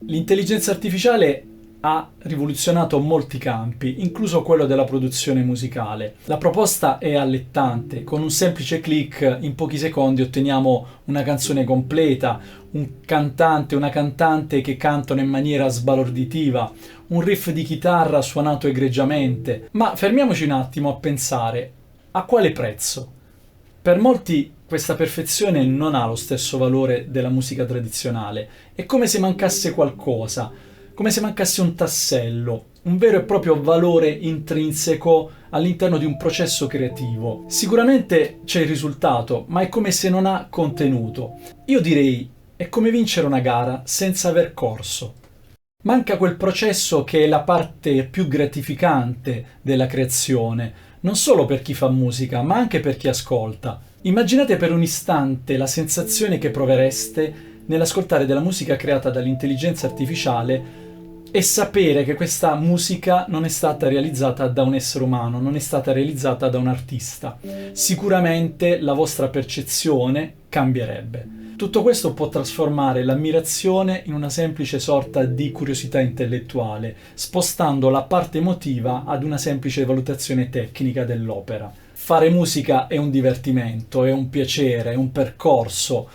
L'intelligenza artificiale ha rivoluzionato molti campi, incluso quello della produzione musicale. La proposta è allettante, con un semplice click in pochi secondi otteniamo una canzone completa, un cantante, una cantante che cantano in maniera sbalorditiva, un riff di chitarra suonato egregiamente. Ma fermiamoci un attimo a pensare, a quale prezzo? Per molti questa perfezione non ha lo stesso valore della musica tradizionale, è come se mancasse qualcosa, come se mancasse un tassello, un vero e proprio valore intrinseco all'interno di un processo creativo. Sicuramente c'è il risultato, ma è come se non ha contenuto. Io direi, è come vincere una gara senza aver corso. Manca quel processo che è la parte più gratificante della creazione, non solo per chi fa musica, ma anche per chi ascolta. Immaginate per un istante la sensazione che provereste nell'ascoltare della musica creata dall'intelligenza artificiale e sapere che questa musica non è stata realizzata da un essere umano, non è stata realizzata da un artista. Sicuramente la vostra percezione cambierebbe. Tutto questo può trasformare l'ammirazione in una semplice sorta di curiosità intellettuale, spostando la parte emotiva ad una semplice valutazione tecnica dell'opera. Fare musica è un divertimento, è un piacere, è un percorso.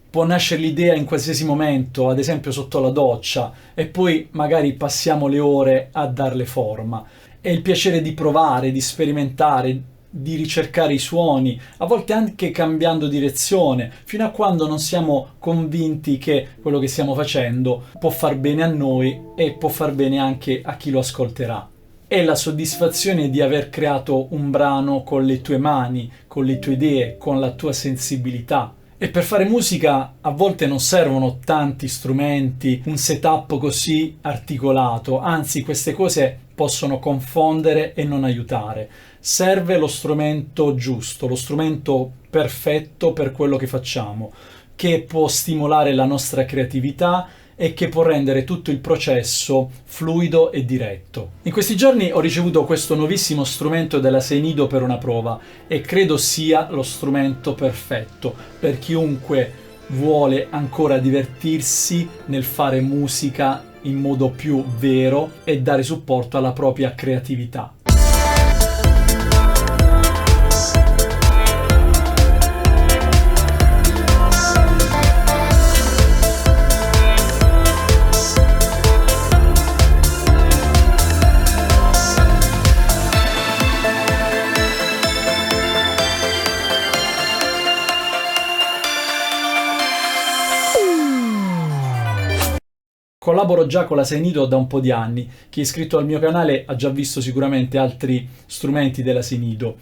Può nascere l'idea in qualsiasi momento, ad esempio sotto la doccia, e poi magari passiamo le ore a darle forma. È il piacere di provare, di sperimentare, di ricercare i suoni, a volte anche cambiando direzione, fino a quando non siamo convinti che quello che stiamo facendo può far bene a noi e può far bene anche a chi lo ascolterà. È la soddisfazione di aver creato un brano con le tue mani, con le tue idee, con la tua sensibilità. E per fare musica a volte non servono tanti strumenti, un setup così articolato, anzi queste cose possono confondere e non aiutare. Serve lo strumento giusto, lo strumento perfetto per quello che facciamo, che può stimolare la nostra creatività e che può rendere tutto il processo fluido e diretto. In questi giorni ho ricevuto questo nuovissimo strumento della Seinido per una prova e credo sia lo strumento perfetto per chiunque vuole ancora divertirsi nel fare musica in modo più vero e dare supporto alla propria creatività. Collaboro già con la Seinido da un po' di anni. Chi è iscritto al mio canale ha già visto sicuramente altri strumenti della Seinido.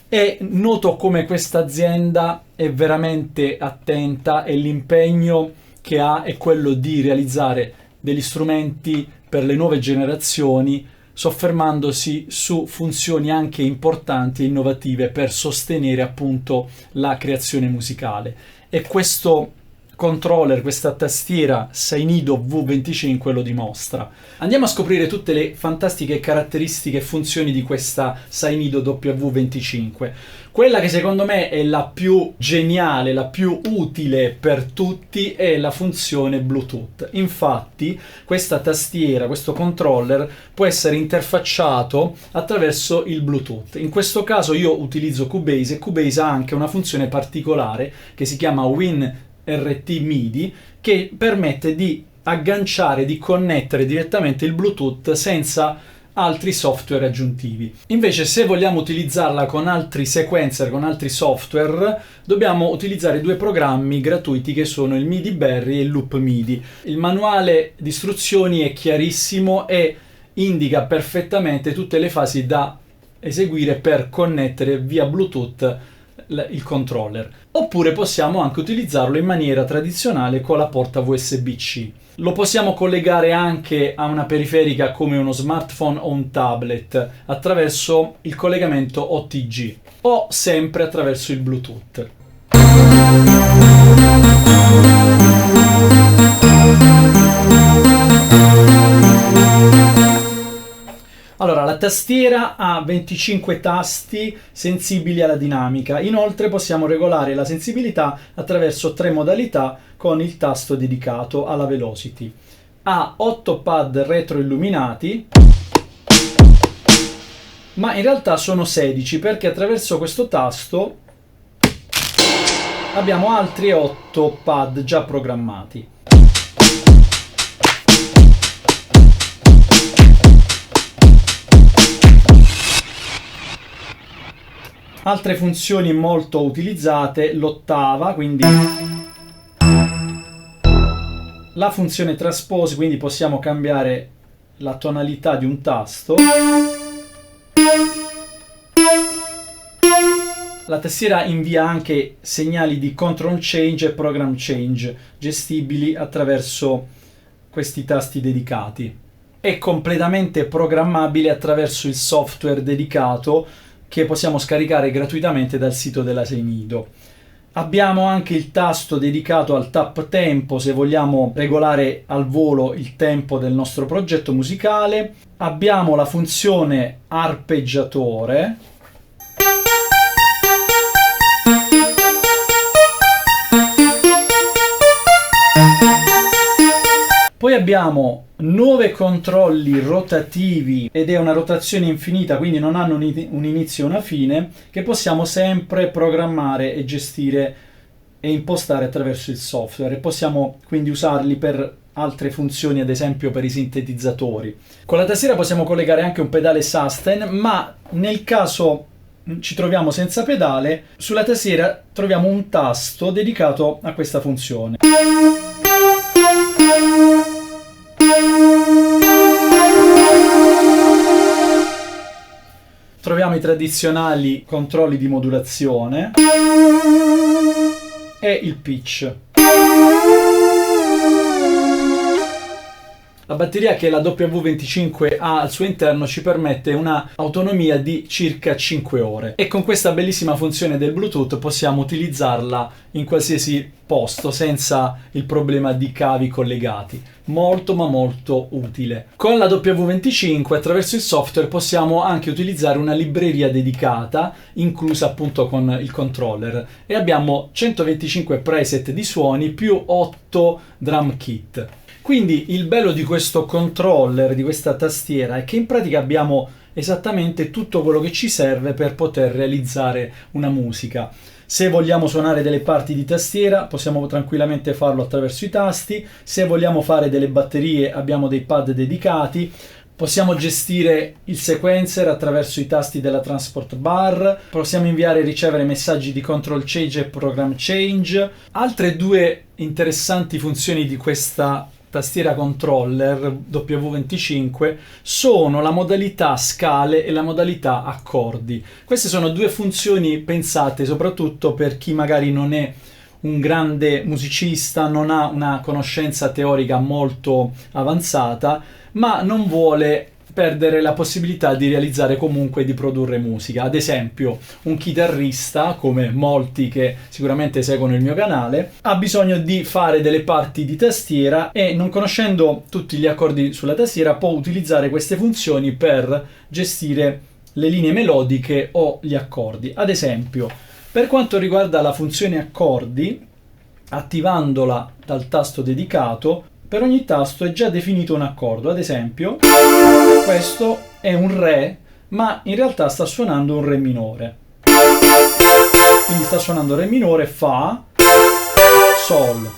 E noto come questa azienda è veramente attenta e l'impegno che ha è quello di realizzare degli strumenti per le nuove generazioni, soffermandosi su funzioni anche importanti e innovative per sostenere appunto la creazione musicale. E questo controller, questa tastiera Seinido V25 lo dimostra. Andiamo a scoprire tutte le fantastiche caratteristiche e funzioni di questa Seinido W25. Quella che secondo me è la più geniale, la più utile per tutti è la funzione Bluetooth. Infatti questa tastiera, questo controller può essere interfacciato attraverso il Bluetooth. In questo caso io utilizzo Cubase e Cubase ha anche una funzione particolare che si chiama WinRT MIDI, che permette di agganciare, di connettere direttamente il Bluetooth senza altri software aggiuntivi. Invece se vogliamo utilizzarla con altri sequencer, con altri software, dobbiamo utilizzare due programmi gratuiti che sono il MIDI Berry e il Loop MIDI. Il manuale di istruzioni è chiarissimo e indica perfettamente tutte le fasi da eseguire per connettere via Bluetooth il controller. Oppure possiamo anche utilizzarlo in maniera tradizionale con la porta USB-C. Lo possiamo collegare anche a una periferica come uno smartphone o un tablet attraverso il collegamento OTG o sempre attraverso il Bluetooth. Allora, la tastiera ha 25 tasti sensibili alla dinamica. Inoltre possiamo regolare la sensibilità attraverso 3 modalità con il tasto dedicato alla velocity. ha 8 pad retroilluminati, ma in realtà sono 16 perché attraverso questo tasto abbiamo altri 8 pad già programmati. Altre funzioni molto utilizzate, l'ottava, quindi la funzione transpose, quindi possiamo cambiare la tonalità di un tasto. La tastiera invia anche segnali di control change e program change, gestibili attraverso questi tasti dedicati. È completamente programmabile attraverso il software dedicato che possiamo scaricare gratuitamente dal sito dell'Asenido. Abbiamo anche il tasto dedicato al tap tempo se vogliamo regolare al volo il tempo del nostro progetto musicale. Abbiamo la funzione arpeggiatore. Poi abbiamo 9 controlli rotativi ed è una rotazione infinita, quindi non hanno un inizio e una fine, che possiamo sempre programmare e gestire e impostare attraverso il software, e possiamo quindi usarli per altre funzioni, ad esempio per i sintetizzatori. Con la tastiera possiamo collegare anche un pedale sustain, ma nel caso ci troviamo senza pedale, sulla tastiera troviamo un tasto dedicato a questa funzione. Troviamo i tradizionali controlli di modulazione e il pitch. La batteria che la W25 ha al suo interno ci permette una autonomia di circa 5 ore e con questa bellissima funzione del Bluetooth possiamo utilizzarla in qualsiasi posto senza il problema di cavi collegati. Molto ma molto utile. Con la W25 attraverso il software possiamo anche utilizzare una libreria dedicata inclusa appunto con il controller e abbiamo 125 preset di suoni più 8 drum kit. Quindi il bello di questo controller, di questa tastiera, è che in pratica abbiamo esattamente tutto quello che ci serve per poter realizzare una musica. Se vogliamo suonare delle parti di tastiera possiamo tranquillamente farlo attraverso i tasti, se vogliamo fare delle batterie abbiamo dei pad dedicati, possiamo gestire il sequencer attraverso i tasti della transport bar, possiamo inviare e ricevere messaggi di control change e program change. Altre due interessanti funzioni di questa tastiera controller W25 sono la modalità scale e la modalità accordi. Queste sono due funzioni pensate soprattutto per chi magari non è un grande musicista, non ha una conoscenza teorica molto avanzata, ma non vuole perdere la possibilità di realizzare comunque di produrre musica. Ad esempio, un chitarrista, come molti che sicuramente seguono il mio canale, ha bisogno di fare delle parti di tastiera e non conoscendo tutti gli accordi sulla tastiera può utilizzare queste funzioni per gestire le linee melodiche o gli accordi. Ad esempio, per quanto riguarda la funzione accordi, attivandola dal tasto dedicato, per ogni tasto è già definito un accordo. Ad esempio, questo è un Re, ma in realtà sta suonando un Re minore. Quindi sta suonando Re minore, Fa, Sol.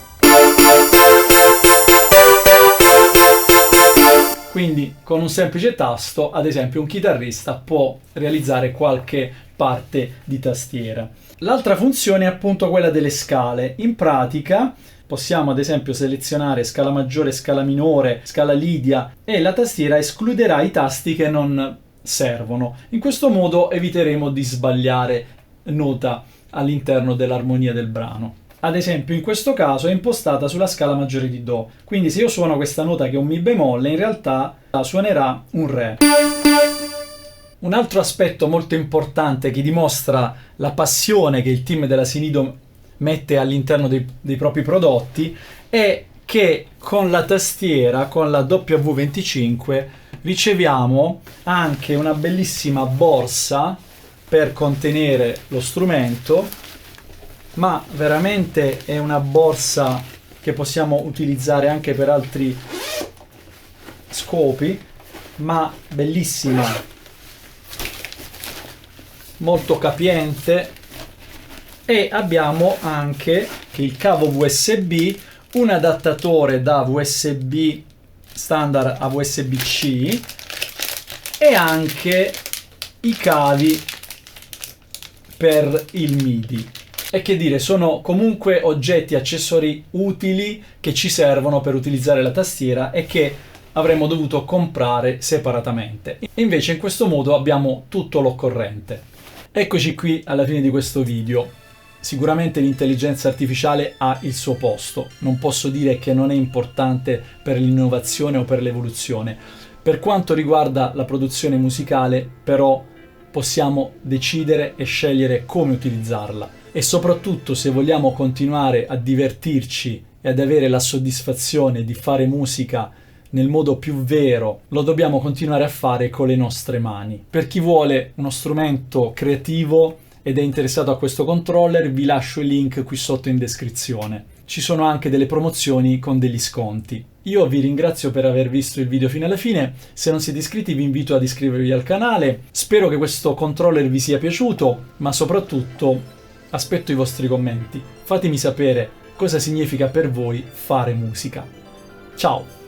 Quindi con un semplice tasto, ad esempio, un chitarrista può realizzare qualche parte di tastiera. L'altra funzione è appunto quella delle scale. In pratica possiamo ad esempio selezionare scala maggiore, scala minore, scala lidia e la tastiera escluderà i tasti che non servono. In questo modo eviteremo di sbagliare nota all'interno dell'armonia del brano. Ad esempio in questo caso è impostata sulla scala maggiore di Do, quindi se io suono questa nota che è un Mi bemolle in realtà suonerà un Re. Un altro aspetto molto importante che dimostra la passione che il team dell'Asenido mette all'interno dei propri prodotti è che con la tastiera, con la W25, riceviamo anche una bellissima borsa per contenere lo strumento, ma veramente è una borsa che possiamo utilizzare anche per altri scopi, ma bellissima, molto capiente. E abbiamo anche il cavo USB, un adattatore da USB standard a USB-C e anche i cavi per il MIDI. E che dire, sono comunque oggetti, accessori utili che ci servono per utilizzare la tastiera e che avremmo dovuto comprare separatamente. Invece in questo modo abbiamo tutto l'occorrente. Eccoci qui alla fine di questo video. Sicuramente l'intelligenza artificiale ha il suo posto, non posso dire che non è importante per l'innovazione o per l'evoluzione. Per quanto riguarda la produzione musicale, però, possiamo decidere e scegliere come utilizzarla. E soprattutto, se vogliamo continuare a divertirci e ad avere la soddisfazione di fare musica nel modo più vero, lo dobbiamo continuare a fare con le nostre mani. Per chi vuole uno strumento creativo ed è interessato a questo controller, vi lascio il link qui sotto in descrizione. Ci sono anche delle promozioni con degli sconti. Io vi ringrazio per aver visto il video fino alla fine. Se non siete iscritti vi invito ad iscrivervi al canale. Spero che questo controller vi sia piaciuto, ma soprattutto aspetto i vostri commenti. Fatemi sapere cosa significa per voi fare musica. Ciao!